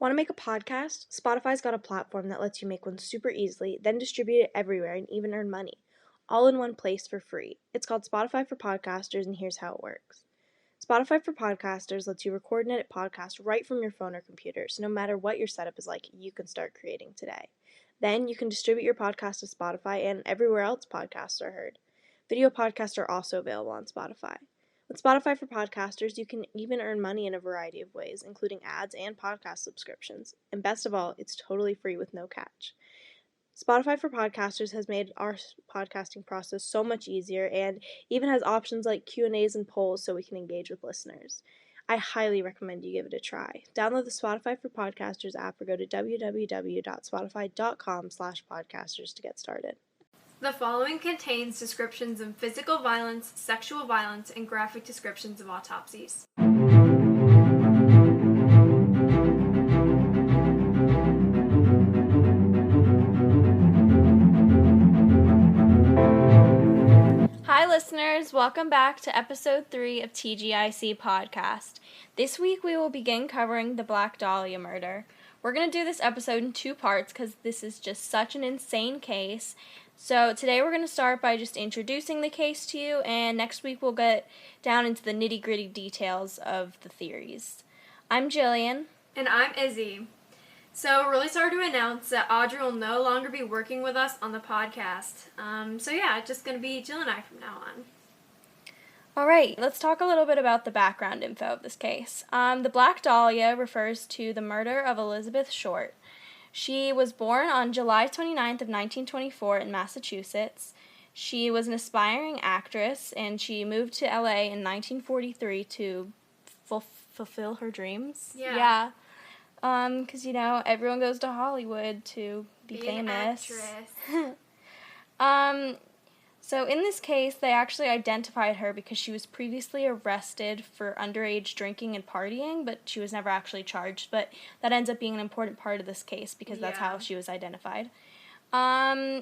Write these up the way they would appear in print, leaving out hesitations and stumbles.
Want to make a podcast? Spotify's got a platform that lets you make one super easily, then distribute it everywhere and even earn money, all in one place for free. It's called Spotify for Podcasters, and here's how it works. Spotify for Podcasters lets you record and edit podcasts right from your phone or computer, so no matter what your setup is like, you can start creating today. Then you can distribute your podcast to Spotify and everywhere else podcasts are heard. Video podcasts are also available on Spotify. With Spotify for Podcasters, you can even earn money in a variety of ways, including ads and podcast subscriptions. And best of all, it's totally free with no catch. Spotify for Podcasters has made our podcasting process so much easier and even has options like Q&As and polls so we can engage with listeners. I highly recommend you give it a try. Download the Spotify for Podcasters app or go to www.spotify.com/podcasters to get started. The following contains descriptions of physical violence, sexual violence, and graphic descriptions of autopsies. Hi listeners, welcome back to episode 3 of TGIC podcast. This week we will begin covering the Black Dahlia murder. We're going to do this episode in 2 parts because this is just such an insane case. So today we're going to start by just introducing the case to you, and next week we'll get down into the nitty-gritty details of the theories. I'm Jillian. And I'm Izzy. So really sorry to announce that Audrey will no longer be working with us on the podcast. It's just going to be Jill and I from now on. Alright, let's talk a little bit about the background info of this case. The Black Dahlia refers to the murder of Elizabeth Short. She was born on July 29th of 1924 in Massachusetts. She was an aspiring actress, and she moved to LA in 1943 to fulfill her dreams. Yeah. Because, everyone goes to Hollywood to be famous. An actress. So in this case, they actually identified her because she was previously arrested for underage drinking and partying, but she was never actually charged. But that ends up being an important part of this case because that's how she was identified. So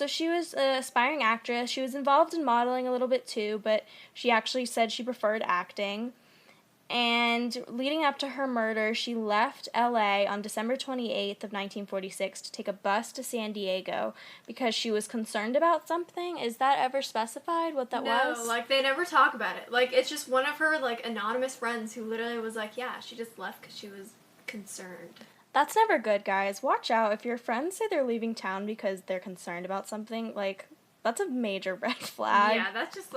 she was an aspiring actress. She was involved in modeling a little bit too, but she actually said she preferred acting. And leading up to her murder, she left LA on December 28th of 1946 to take a bus to San Diego because she was concerned about something. Is that ever specified what that was? No, they never talk about it. It's just one of her, anonymous friends who literally was she just left because she was concerned. That's never good, guys. Watch out. If your friends say they're leaving town because they're concerned about something, that's a major red flag. Yeah, that's just,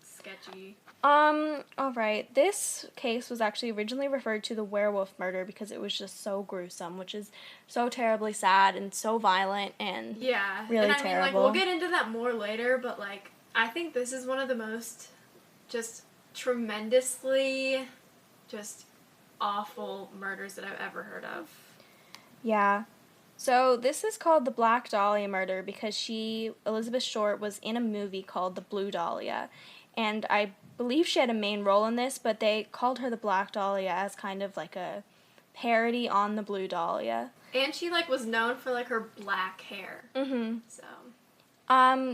sketchy. Alright, this case was actually originally referred to the Werewolf murder because it was just so gruesome, which is so terribly sad and so violent and really terrible. We'll get into that more later, but, I think this is one of the most just tremendously just awful murders that I've ever heard of. Yeah. So this is called the Black Dahlia murder because Elizabeth Short, was in a movie called The Blue Dahlia, and I believe she had a main role in this, but they called her the Black Dahlia as kind of a parody on the Blue Dahlia. And she, was known for, her black hair. Mm-hmm. So.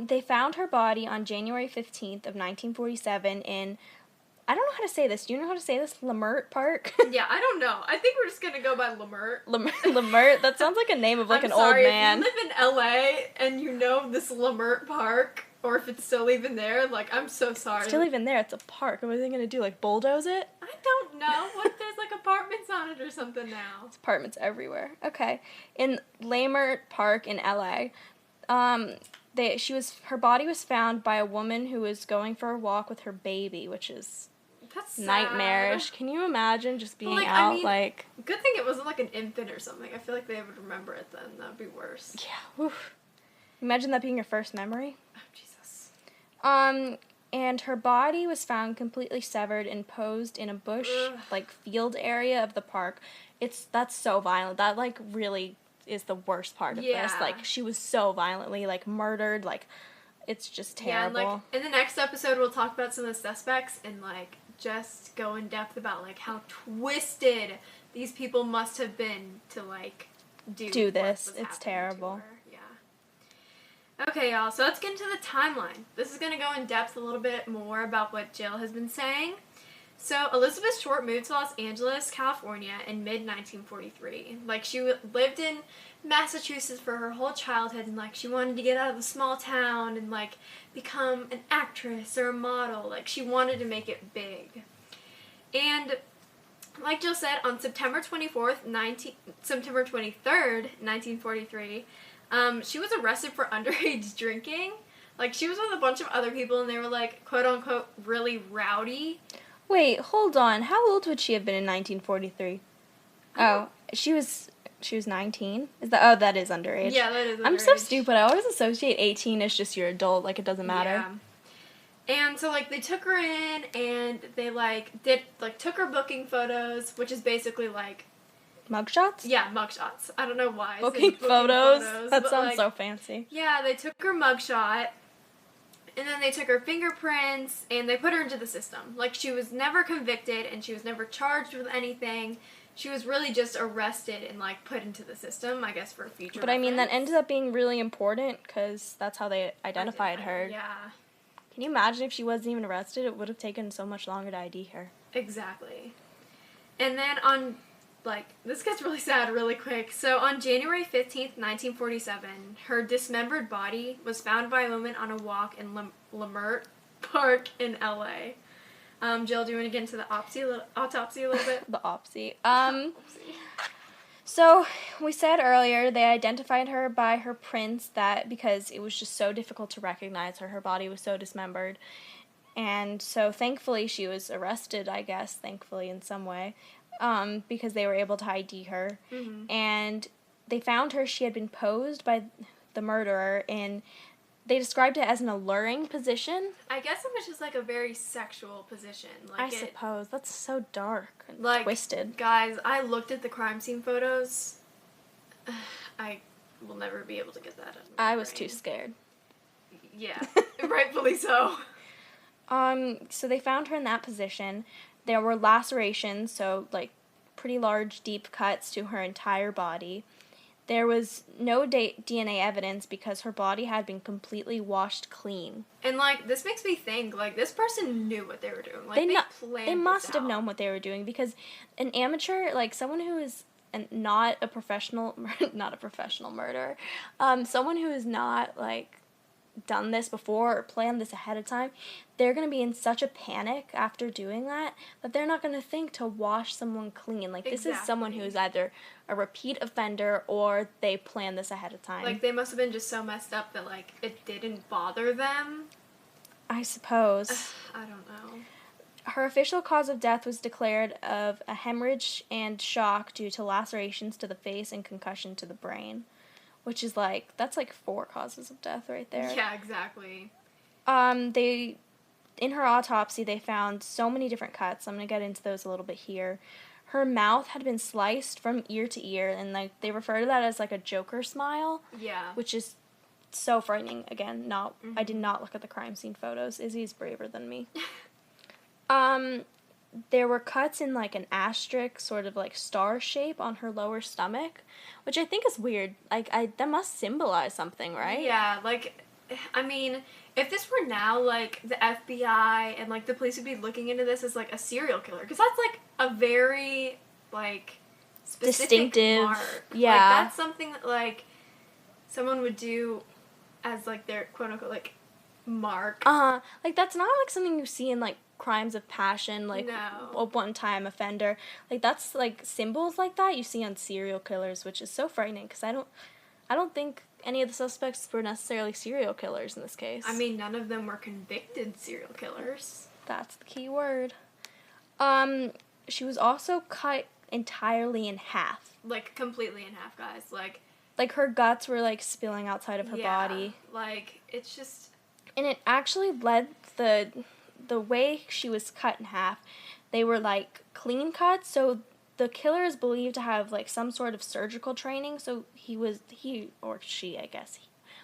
They found her body on January 15th of 1947 in, I don't know how to say this. Do you know how to say this? Lemert Park? Yeah, I don't know. I think we're just going to go by Lemert. Lemert? That sounds like a name of, an old man. If you live in LA and you know this Lemert Park, or if it's still even there, I'm so sorry. It's still even there. It's a park. What are they going to do, bulldoze it? I don't know. What if there's, apartments on it or something now? It's apartments everywhere. Okay. In Lemert Park in LA, her body was found by a woman who was going for a walk with her baby, which is... That's sad. Nightmarish. Can you imagine just being Good thing it wasn't an infant or something. I feel like they would remember it then. That would be worse. Yeah. Oof. Imagine that being your first memory. Oh, Jesus. And her body was found completely severed and posed in a bush, field area of the park. That's so violent. That, really is the worst part of this. She was so violently, murdered. It's just terrible. Yeah, and, in the next episode, we'll talk about some of the suspects and, just go in depth about, how twisted these people must have been to, do this. It's terrible. Yeah. Okay, y'all, so let's get into the timeline. This is going to go in depth a little bit more about what Jill has been saying. So, Elizabeth Short moved to Los Angeles, California in mid-1943. Like, she lived in Massachusetts for her whole childhood, and, like, she wanted to get out of the small town and, like, become an actress or a model. Like, she wanted to make it big. And, like Jill said, on September 23rd, 1943, she was arrested for underage drinking. Like, she was with a bunch of other people, and they were, like, quote-unquote, really rowdy. Wait, hold on. How old would she have been in 1943? Oh, she was 19? That is underage. Yeah, that is underage. I'm so stupid. I always associate 18 as just your adult, like it doesn't matter. Yeah. And so, like, they took her in, and they, took her booking photos, which is basically, like... Mugshots? Yeah, mugshots. I don't know why. Booking photos? That sounds so fancy. Yeah, they took her mugshot, and then they took her fingerprints, and they put her into the system. Like, she was never convicted, and she was never charged with anything. She was really just arrested and, like, put into the system, I guess, for future But, I mean, that reference. ended up being really important, because that's how they identified her. Yeah. Can you imagine if she wasn't even arrested? It would have taken so much longer to ID her. Exactly. And then on... Like, this gets really sad really quick. So, on January 15th, 1947, her dismembered body was found by a woman on a walk in Lamert Park in L.A. Jill, do you want to get into the autopsy a little bit? The autopsy. So, we said earlier they identified her by her prints because it was just so difficult to recognize her. Her body was so dismembered. And so, thankfully, she was arrested, I guess, thankfully in some way. Because they were able to ID her. Mm-hmm. And they found her, she had been posed by the murderer, and they described it as an alluring position. I guess it was just, like, a very sexual position. Like, I suppose. That's so dark and like, twisted. Guys, I looked at the crime scene photos. I will never be able to get that out of my I was brain. too scared. Yeah, rightfully so. So they found her in that position. There were lacerations, so, like, pretty large, deep cuts to her entire body. There was no DNA evidence because her body had been completely washed clean. And, like, this makes me think, like, this person knew what they were doing. Like, They must have known what they were doing, because an amateur, like, someone who is not a professional murderer, someone who is not, like, done this before or planned this ahead of time, they're going to be in such a panic after doing that they're not going to think to wash someone clean. Like, this is someone who is either a repeat offender or they planned this ahead of time. Like, they must have been just so messed up that, like, it didn't bother them. I suppose. I don't know. Her official cause of death was declared of a hemorrhage and shock due to lacerations to the face and concussion to the brain. Which is, like, that's, like, 4 causes of death right there. Yeah, exactly. In her autopsy, they found so many different cuts. I'm going to get into those a little bit here. Her mouth had been sliced from ear to ear, and, like, they refer to that as, like, a Joker smile. Yeah. Which is so frightening. Again, I did not look at the crime scene photos. Izzy's braver than me. There were cuts in, like, an asterisk, sort of, like, star shape on her lower stomach, which I think is weird. Like, that must symbolize something, right? Yeah, like, I mean, if this were now, like, the FBI and, like, the police would be looking into this as, like, a serial killer, because that's, like, a very, like, specific distinctive mark. Yeah. Like, that's something that, like, someone would do as, like, their quote-unquote, like, mark. Like, that's not, like, something you see in, like, crimes of passion, like, a one-time offender. Like, that's, like, symbols like that you see on serial killers, which is so frightening, because I don't think any of the suspects were necessarily serial killers in this case. I mean, none of them were convicted serial killers. That's the key word. She was also cut entirely in half. Like, completely in half, guys. Like, her guts were, like, spilling outside of her body. Like, it's just... And it actually led the way she was cut in half, they were, like, clean cuts, so the killer is believed to have, like, some sort of surgical training, so he or she, I guess,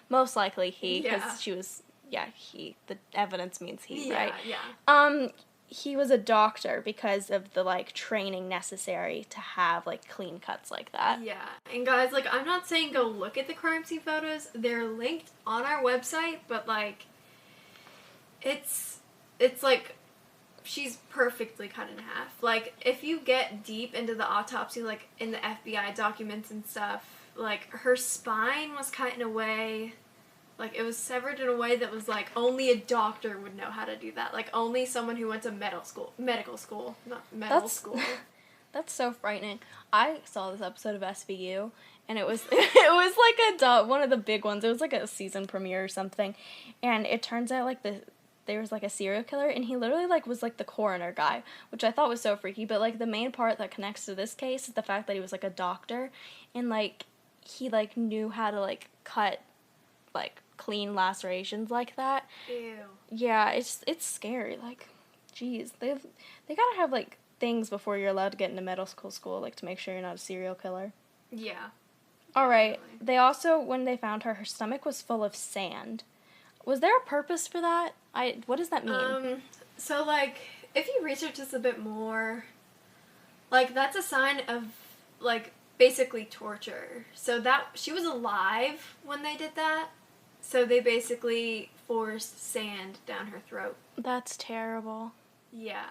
most likely he, because she was, the evidence means he, right? Yeah. He was a doctor because of the, like, training necessary to have, like, clean cuts like that. Yeah, and guys, like, I'm not saying go look at the crime scene photos, they're linked on our website, but, like, it's like she's perfectly cut in half. Like, if you get deep into the autopsy, like, in the FBI documents and stuff, like, her spine was cut in a way, like, it was severed in a way that was, like, only a doctor would know how to do that. Like, only someone who went to medical school, not medical school. That's so frightening. I saw this episode of SVU, and it was like one of the big ones. It was like a season premiere or something, and it turns out like there was like a serial killer, and he literally like was like the coroner guy, which I thought was so freaky. But like the main part that connects to this case is the fact that he was like a doctor, and like he like knew how to like cut like clean lacerations like that. Ew. Yeah, it's scary. Like, geez, they gotta have like things before you're allowed to get into medical school, like to make sure you're not a serial killer. Yeah. All right. Definitely. They also, when they found her stomach was full of sand. Was there a purpose for that? What does that mean? So like, if you research this a bit more, like that's a sign of like basically torture. So that she was alive when they did that. So they basically forced sand down her throat. That's terrible. Yeah.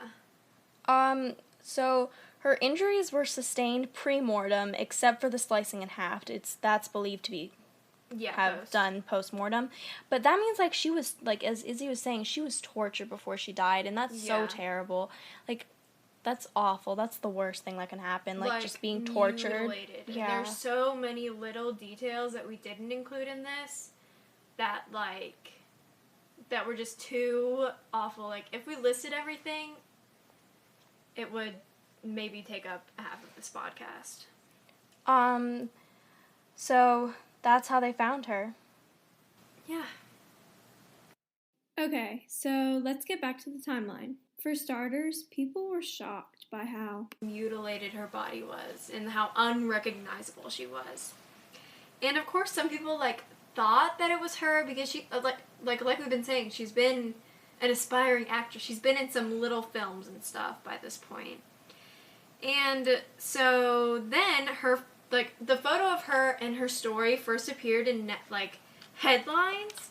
So her injuries were sustained pre-mortem, except for the slicing in half. That's believed to be done post-mortem. But that means like she was, like as Izzy was saying, she was tortured before she died, and that's so terrible. Like, that's awful. That's the worst thing that can happen. Like just being tortured. Mutilated. Yeah. There's so many little details that we didn't include in this that were just too awful. Like, if we listed everything, it would maybe take up half of this podcast. So that's how they found her. Yeah. Okay, so let's get back to the timeline. For starters, people were shocked by how mutilated her body was and how unrecognizable she was. And of course, some people like thought that it was her because she like we've been saying, she's been an aspiring actress. She's been in some little films and stuff by this point. And so then her, like, the photo of her and her story first appeared in like headlines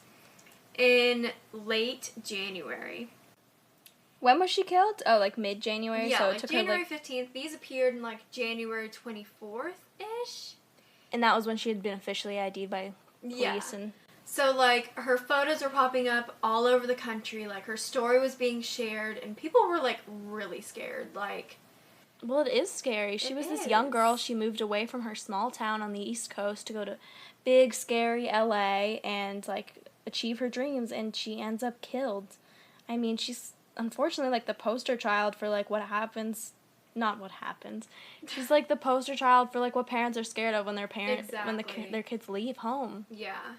in late January. When was she killed? Oh, like mid-January? Yeah, so it like took January her, 15th. These appeared in like January 24th-ish. And that was when she had been officially ID'd by police. Yeah. And so, like, her photos were popping up all over the country. Like, her story was being shared, and people were, like, really scared. Like, well, it is scary. She was this young girl. She moved away from her small town on the East Coast to go to big, scary LA and, like, achieve her dreams, and she ends up killed. I mean, she's unfortunately, like, the poster child for, like, what happens. Not what happens. She's, like, the poster child for, like, what parents are scared of when their their kids leave home. Yeah.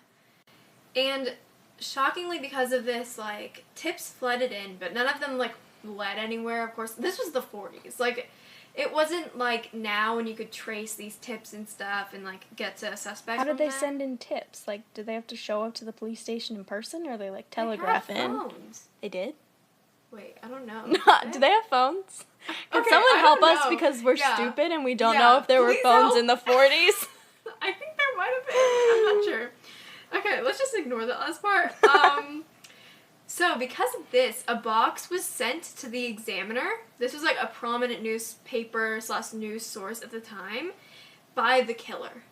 And shockingly, because of this, like, tips flooded in, but none of them, like, led anywhere. Of course, this was the 40s. Like, it wasn't like now when you could trace these tips and stuff and, like, get to a suspect. How did they send in tips? Like, did they have to show up to the police station in person, or they, like, telegraph they had in? Phones. They did? Wait, I don't know. Do they have phones? Can someone help us because we're stupid and we don't know if there were phones in the 40s? I think there might have been. I'm not sure. Okay, let's just ignore the last part. So, because of this, a box was sent to the Examiner. This was like a prominent newspaper/news source at the time, by the killer.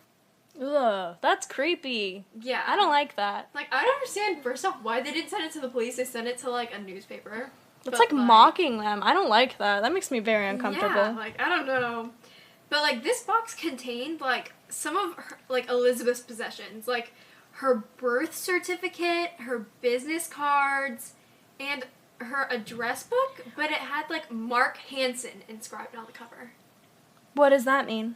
Ugh, that's creepy. Yeah. I don't like that. Like, I don't understand, first off, why they didn't send it to the police. They sent it to, like, a newspaper. It's like mocking them. I don't like that. That makes me very uncomfortable. Yeah, like, I don't know. But, like, this box contained, like, some of her, like, Elizabeth's possessions. Like, her birth certificate, her business cards, and her address book. But it had, like, Mark Hansen inscribed on the cover. What does that mean?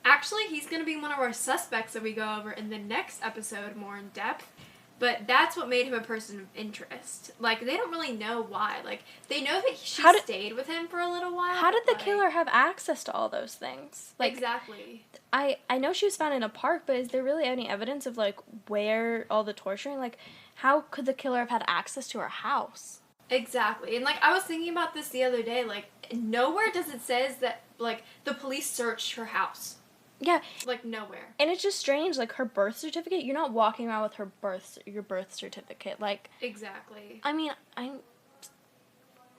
Actually, he's going to be one of our suspects that we go over in the next episode more in depth. But that's what made him a person of interest. Like, they don't really know why. Like, they know that she stayed with him for a little while. How did the killer have access to all those things? Like, exactly. I know she was found in a park, but is there really any evidence of, like, where all the torturing? Like, how could the killer have had access to her house? Exactly. And, like, I was thinking about this the other day. Like, nowhere does it says that, like, the police searched her house. Yeah. Like, nowhere. And it's just strange, like, her birth certificate, you're not walking around with your birth certificate, like... Exactly. I mean,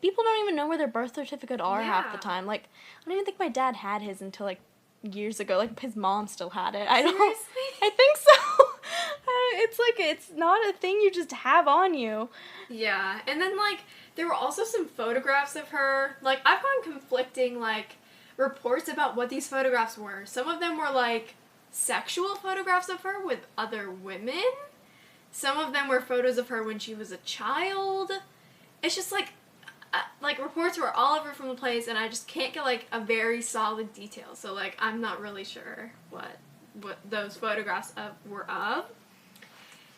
people don't even know where their birth certificate are half the Yeah. time. Like, I don't even think my dad had his until, like, years ago. Like, his mom still had it. Seriously? I think so. It's like, it's not a thing you just have on you. Yeah, and then, like, there were also some photographs of her. Like, I've gotten conflicting, like, reports about what these photographs were. Some of them were, like, sexual photographs of her with other women. Some of them were photos of her when she was a child. It's just, like, reports were all over from the place, and I just can't get, like, a very solid detail. So, like, I'm not really sure what those photographs were of.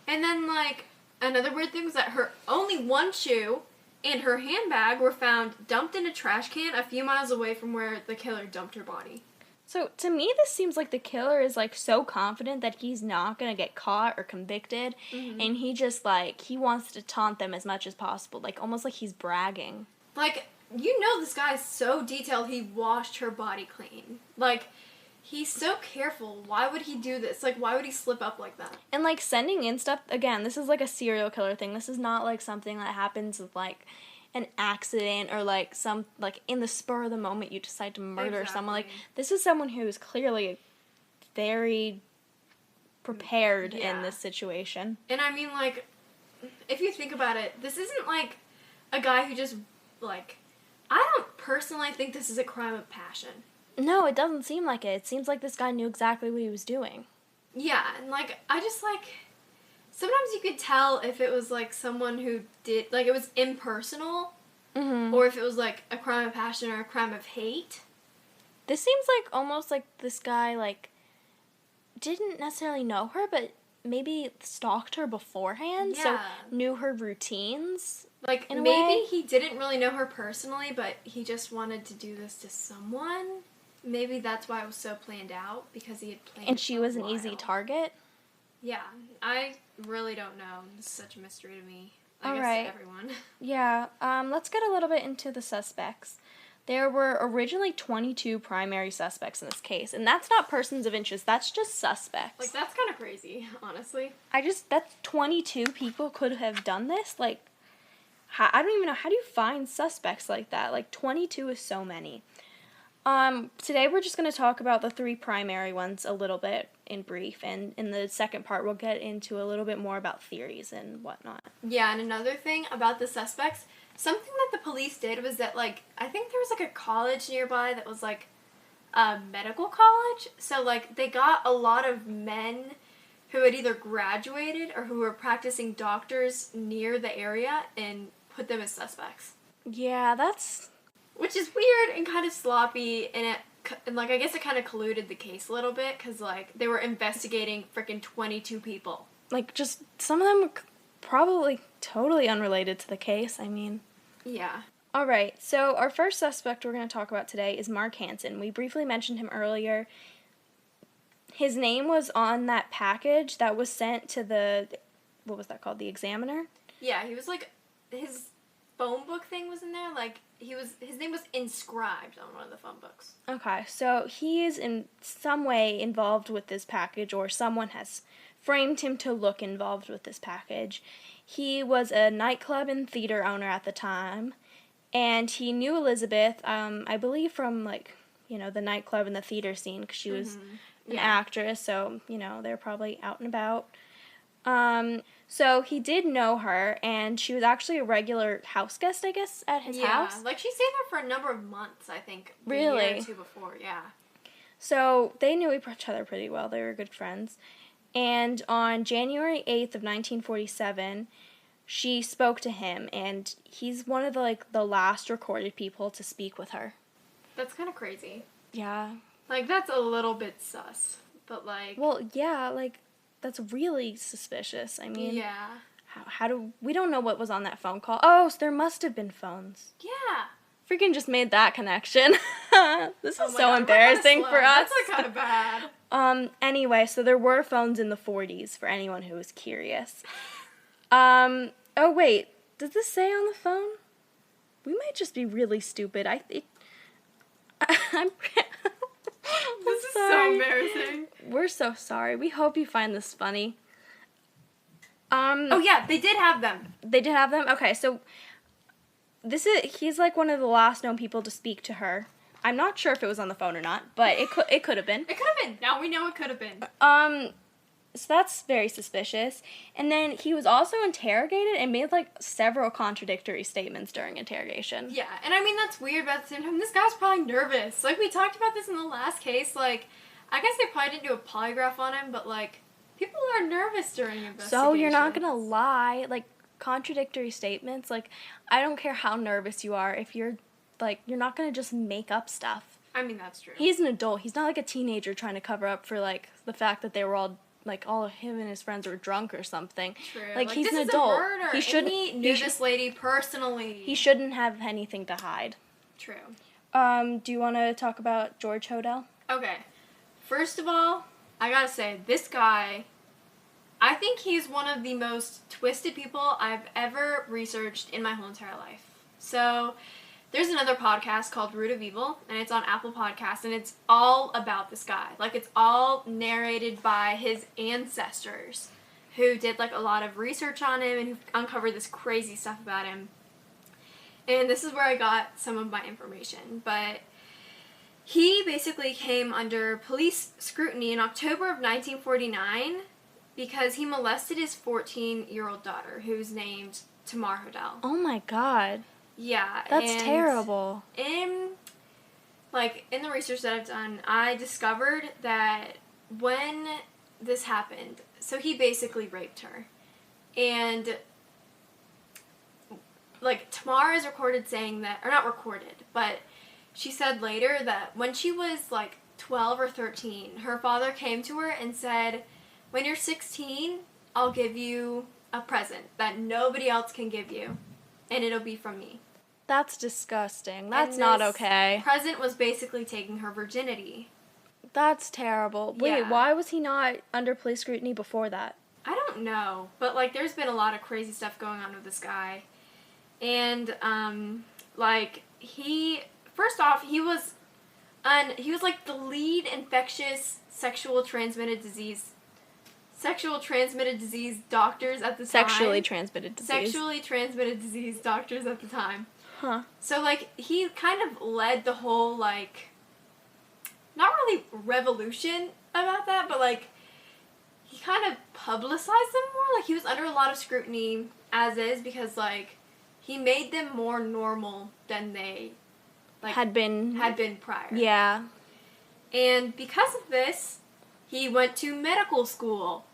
And then, like, another weird thing was that her only one shoe and her handbag were found dumped in a trash can a few miles away from where the killer dumped her body. So, to me, this seems like the killer is, like, so confident that he's not gonna get caught or convicted, and he just, like, he wants to taunt them as much as possible, like, almost like he's bragging. Like, you know this guy's so detailed he washed her body clean. Like, he's so careful. Why would he do this? Like, why would he slip up like that? And, like, sending in stuff, again, this is, like, a serial killer thing. This is not, like, something that happens with, like, an accident or, like, some, like, in the spur of the moment you decide to murder someone. Like, this is someone who is clearly very prepared in this situation. And I mean, like, if you think about it, this isn't, like, a guy who just, like, I don't personally think this is a crime of passion. No, it doesn't seem like it. It seems like this guy knew exactly what he was doing. Yeah, and, like, I just, like, sometimes you could tell if it was, like, someone who did, like, it was impersonal, or if it was, like, a crime of passion or a crime of hate. This seems like almost like this guy, like, didn't necessarily know her, but maybe stalked her beforehand, so knew her routines. Like, in a maybe way. he didn't really know her personally, but he just wanted to do this to someone. Maybe that's why it was so planned out, because he had planned. And she was an easy target. Yeah, I really don't know. It's such a mystery to me. I guess Alright. to everyone. Yeah, let's get a little bit into the suspects. There were originally 22 primary suspects in this case, and that's not persons of interest, that's just suspects. Like, that's kind of crazy, honestly. That's 22 people could have done this? Like, I don't even know, how do you find suspects like that? Like, 22 is so many. Today we're just going to talk about the 3 primary ones a little bit in brief, and in the second part we'll get into a little bit more about theories and whatnot. Yeah, and another thing about the suspects, something that the police did was that, like, I think there was, like, a college nearby that was, like, a medical college, so, like, they got a lot of men who had either graduated or who were practicing doctors near the area and put them as suspects. Yeah, that's... Which is weird and kind of sloppy, and like, I guess it kind of colluded the case a little bit, because, like, they were investigating frickin' 22 people. Like, just, some of them were probably totally unrelated to the case, I mean. Yeah. Alright, so our first suspect we're going to talk about today is Mark Hansen. We briefly mentioned him earlier. His name was on that package that was sent to the, what was that called, the Examiner? Yeah, he was, like, his phone book thing was in there, like, his name was inscribed on one of the phone books. Okay, so he is in some way involved with this package, or someone has framed him to look involved with this package. He was a nightclub and theater owner at the time, and he knew Elizabeth, I believe from, like, you know, the nightclub and the theater scene, because she was an actress, so, you know, they're probably out and about. So he did know her, and she was actually a regular house guest, I guess, at his house. Yeah, like, she stayed there for a number of months, I think. Really? A year or two before, yeah. So they knew each other pretty well. They were good friends. And on January 8th of 1947, she spoke to him, and he's one of the last recorded people to speak with her. That's kind of crazy. Yeah. Like, that's a little bit sus, but, like... Well, yeah, like, that's really suspicious. I mean... Yeah. We don't know what was on that phone call. Oh, so there must have been phones. Yeah. Freaking just made that connection. This is so God, embarrassing for us. That's, like, kind of bad. Anyway, so there were phones in the 40s for anyone who was curious. Oh, wait. Does this say on the phone? We might just be really stupid. I'm This is sorry. so embarrassing. We're so sorry. We hope you find this funny. Oh, yeah, they did have them. They did have them? Okay, so he's like one of the last known people to speak to her. I'm not sure if it was on the phone or not, but it could have been. It could have been. Now we know it could have been. So that's very suspicious. And then he was also interrogated and made, like, several contradictory statements during interrogation. Yeah, and I mean, that's weird, but at the same time, this guy's probably nervous. Like, we talked about this in the last case, like, I guess they probably didn't do a polygraph on him, but, like, people are nervous during investigations. So you're not gonna lie, like, contradictory statements, like, I don't care how nervous you are, if you're, like, you're not gonna just make up stuff. I mean, that's true. He's an adult. He's not, like, a teenager trying to cover up for, like, the fact that they were all... like, all of him and his friends were drunk or something. True. Like, he's this an is adult. A murder. He shouldn't. He knew this lady personally. He shouldn't have anything to hide. True. Do you want to talk about George Hodel? Okay. First of all, I gotta say, this guy, I think he's one of the most twisted people I've ever researched in my whole entire life. So, there's another podcast called Root of Evil, and it's on Apple Podcasts, and it's all about this guy. Like, it's all narrated by his ancestors, who did, like, a lot of research on him, and who uncovered this crazy stuff about him. And this is where I got some of my information. But he basically came under police scrutiny in October of 1949 because he molested his 14-year-old daughter, who's named Tamar Hodel. Oh my god. Yeah. That's terrible. In the research that I've done, I discovered that when this happened, so he basically raped her. And, like, Tamar is recorded saying that, or not recorded, but she said later that when she was, like, 12 or 13, her father came to her and said, when you're 16, I'll give you a present that nobody else can give you. And it'll be from me. That's disgusting. That's not okay. Present was basically taking her virginity. That's terrible. Wait, Yeah. why was he not under police scrutiny before that? I don't know. But, like, there's been a lot of crazy stuff going on with this guy. And, first off, he was, like, the lead infectious sexually transmitted disease doctors at the time. Sexually transmitted disease. Sexually transmitted disease doctors at the time. Huh. So, like, he kind of led the whole, like, not really revolution about that, but, like, he kind of publicized them more. Like, he was under a lot of scrutiny as is because, like, he made them more normal than they, like, had been prior. Yeah. And because of this, he went to medical school,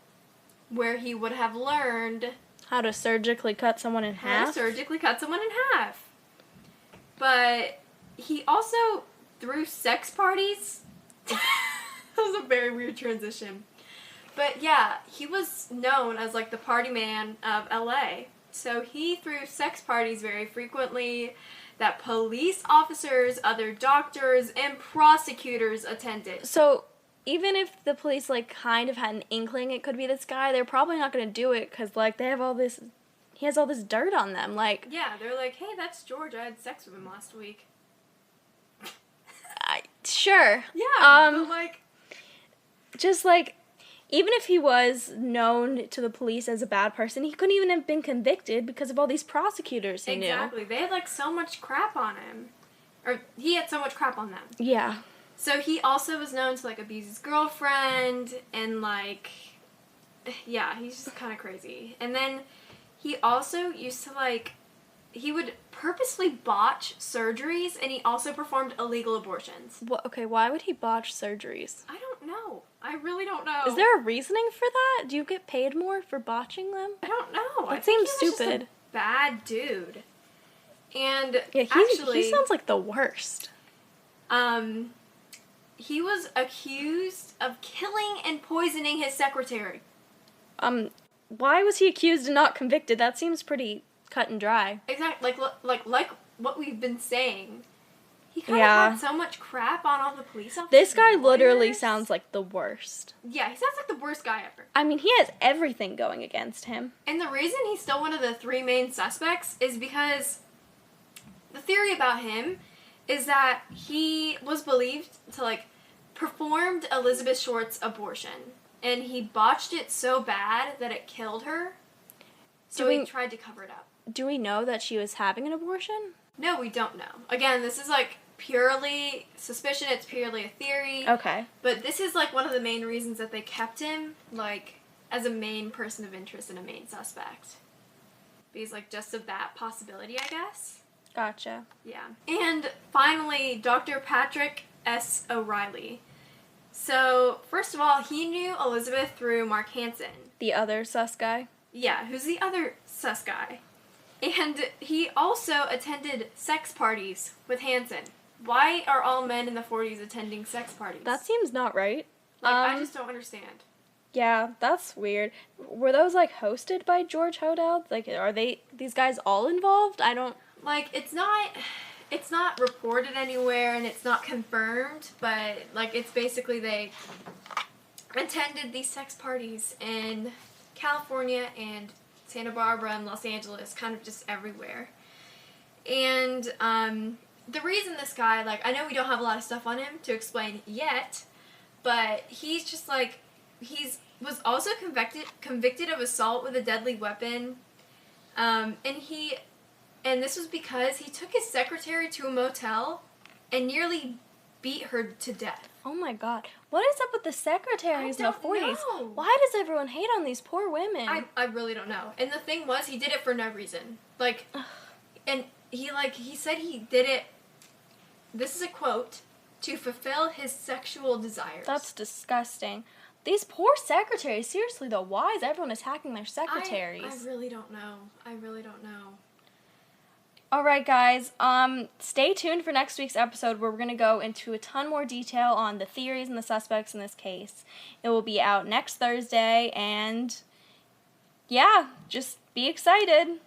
where he would have learned how to surgically cut someone in half. But he also threw sex parties. That was a very weird transition. But yeah, he was known as, like, the party man of LA. So he threw sex parties very frequently that police officers, other doctors, and prosecutors attended. So even if the police, like, kind of had an inkling it could be this guy, they're probably not going to do it because, like, he has all this dirt on them. Like, yeah, they're like, hey, that's George. I had sex with him last week. Sure. Yeah, but, like, just, like, even if he was known to the police as a bad person, he couldn't even have been convicted because of all these prosecutors he knew. Exactly. They had, like, so much crap on him. Or he had so much crap on them. Yeah. So he also was known to, like, abuse his girlfriend and, like, yeah, he's just kind of crazy. And then he also used to, like, he would purposely botch surgeries, and he also performed illegal abortions. Okay, why would he botch surgeries? I don't know. I really don't know. Is there a reasoning for that? Do you get paid more for botching them? I don't know. That seems he was stupid. Just a bad dude. And yeah, actually, he sounds like the worst. He was accused of killing and poisoning his secretary. Why was he accused and not convicted? That seems pretty cut and dry. Exactly. Like what we've been saying. He kind of had so much crap on all the police officers. This guy literally sounds like the worst. Yeah, he sounds like the worst guy ever. I mean, he has everything going against him. And the reason he's still one of the three main suspects is because the theory about him is that he was believed to, like, performed Elizabeth Short's abortion. And he botched it so bad that it killed her. So he tried to cover it up. do we know that she was having an abortion? No, we don't know. Again, this is like purely suspicion, it's purely a theory. Okay. But this is like one of the main reasons that they kept him, like, as a main person of interest and a main suspect. Because, like, just of that possibility, I guess. Gotcha. Yeah. And finally, Dr. Patrick S. O'Reilly. So, first of all, he knew Elizabeth through Mark Hansen. The other sus guy? Yeah, who's the other sus guy. And he also attended sex parties with Hansen. Why are all men in the 40s attending sex parties? That seems not right. Like, I just don't understand. Yeah, that's weird. Were those, like, hosted by George Hodel? Like, are these guys all involved? I don't... Like, it's not reported anywhere and it's not confirmed, but, like, it's basically they attended these sex parties in California and Santa Barbara and Los Angeles, kind of just everywhere. And, the reason this guy, like, I know we don't have a lot of stuff on him to explain yet, but he's just, like, was also convicted of assault with a deadly weapon, and this was because he took his secretary to a motel and nearly beat her to death. Oh my god. What is up with the secretaries in the 40s? Know. Why does everyone hate on these poor women? I really don't know. And the thing was, he did it for no reason. Like, and he said he did it, this is a quote, to fulfill his sexual desires. That's disgusting. These poor secretaries, seriously though, why is everyone attacking their secretaries? I really don't know. I really don't know. Alright guys, stay tuned for next week's episode where we're going to go into a ton more detail on the theories and the suspects in this case. It will be out next Thursday, and yeah, just be excited.